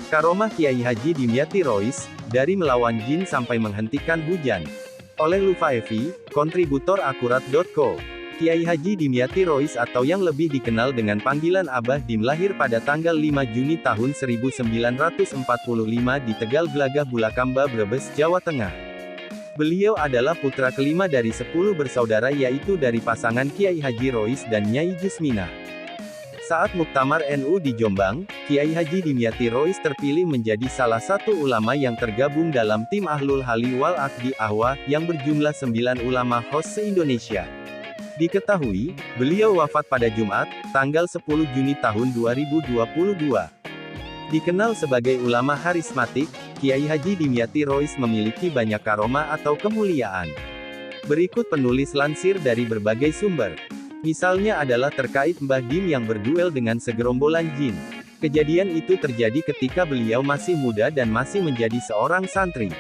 Karomah Kiai Haji Dimyati Rois, dari melawan jin sampai menghentikan hujan. Oleh Lufaevi, kontributor Akurat.co. Kiai Haji Dimyati Rois atau yang lebih dikenal dengan panggilan Abah Dim lahir pada tanggal 5 Juni tahun 1945 di Tegal Glagah Bulakamba Brebes, Jawa Tengah. Beliau adalah putra kelima dari 10 bersaudara yaitu dari pasangan Kiai Haji Rois dan Nyai Jusminah. Saat Muktamar NU di Jombang, Kiai Haji Dimyati Rois terpilih menjadi salah satu ulama yang tergabung dalam tim Ahlul Hali wal Aqdi Ahwa, yang berjumlah 9 ulama khos se-Indonesia. Diketahui, beliau wafat pada Jumat, tanggal 10 Juni tahun 2022. Dikenal sebagai ulama harismatik, Kiai Haji Dimyati Rois memiliki banyak karomah atau kemuliaan. Berikut penulis lansir dari berbagai sumber. Misalnya adalah terkait Mbah Dim yang berduel dengan segerombolan jin. Kejadian itu terjadi ketika beliau masih muda dan masih menjadi seorang santri.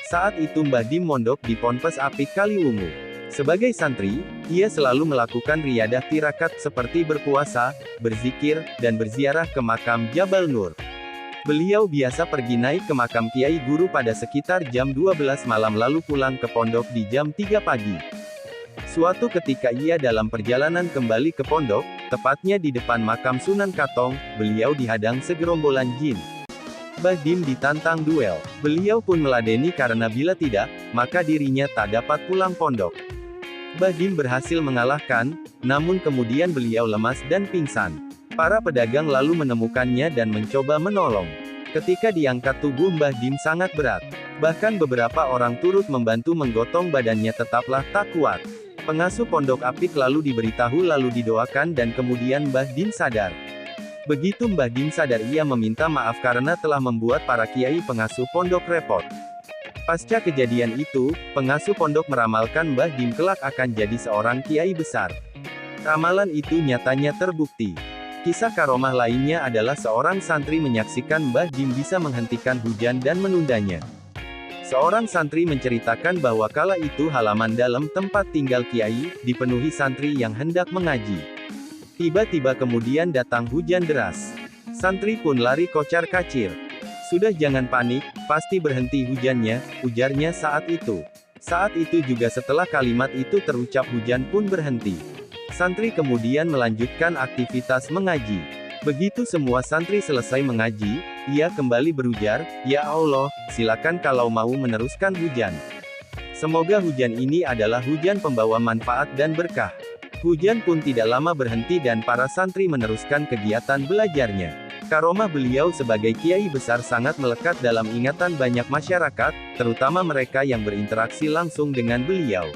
Saat itu Mbah Dim mondok di Ponpes Apik Kaliwungu. Sebagai santri, ia selalu melakukan riyadah tirakat seperti berpuasa, berzikir, dan berziarah ke makam Jabal Nur. Beliau biasa pergi naik ke makam Kiai Guru pada sekitar jam 12 malam lalu pulang ke pondok di jam 3 pagi. Suatu ketika ia dalam perjalanan kembali ke pondok, tepatnya di depan makam Sunan Katong, beliau dihadang segerombolan jin. Mbah Dim ditantang duel. Beliau pun meladeni karena bila tidak, maka dirinya tak dapat pulang pondok. Mbah Dim berhasil mengalahkan, namun kemudian beliau lemas dan pingsan. Para pedagang lalu menemukannya dan mencoba menolong. Ketika diangkat tubuh Mbah Dim sangat berat. Bahkan beberapa orang turut membantu menggotong badannya tetaplah tak kuat. Pengasuh pondok Apik lalu diberitahu lalu didoakan dan kemudian Mbah Dim sadar. Begitu Mbah Dim sadar ia meminta maaf karena telah membuat para kiai pengasuh pondok repot. Pasca kejadian itu, pengasuh pondok meramalkan Mbah Dim kelak akan jadi seorang kiai besar. Ramalan itu nyatanya terbukti. Kisah karomah lainnya adalah seorang santri menyaksikan Mbah Dim bisa menghentikan hujan dan menundanya. Seorang santri menceritakan bahwa kala itu halaman dalam tempat tinggal kiai, dipenuhi santri yang hendak mengaji. Tiba-tiba kemudian datang hujan deras. Santri pun lari kocar-kacir. "Sudah jangan panik, pasti berhenti hujannya," ujarnya saat itu. Saat itu juga setelah kalimat itu terucap hujan pun berhenti. Santri kemudian melanjutkan aktivitas mengaji. Begitu semua santri selesai mengaji, ia kembali berujar, "Ya Allah, silakan kalau mau meneruskan hujan. Semoga hujan ini adalah hujan pembawa manfaat dan berkah." Hujan pun tidak lama berhenti dan para santri meneruskan kegiatan belajarnya. Karomah beliau sebagai kiai besar sangat melekat dalam ingatan banyak masyarakat, terutama mereka yang berinteraksi langsung dengan beliau.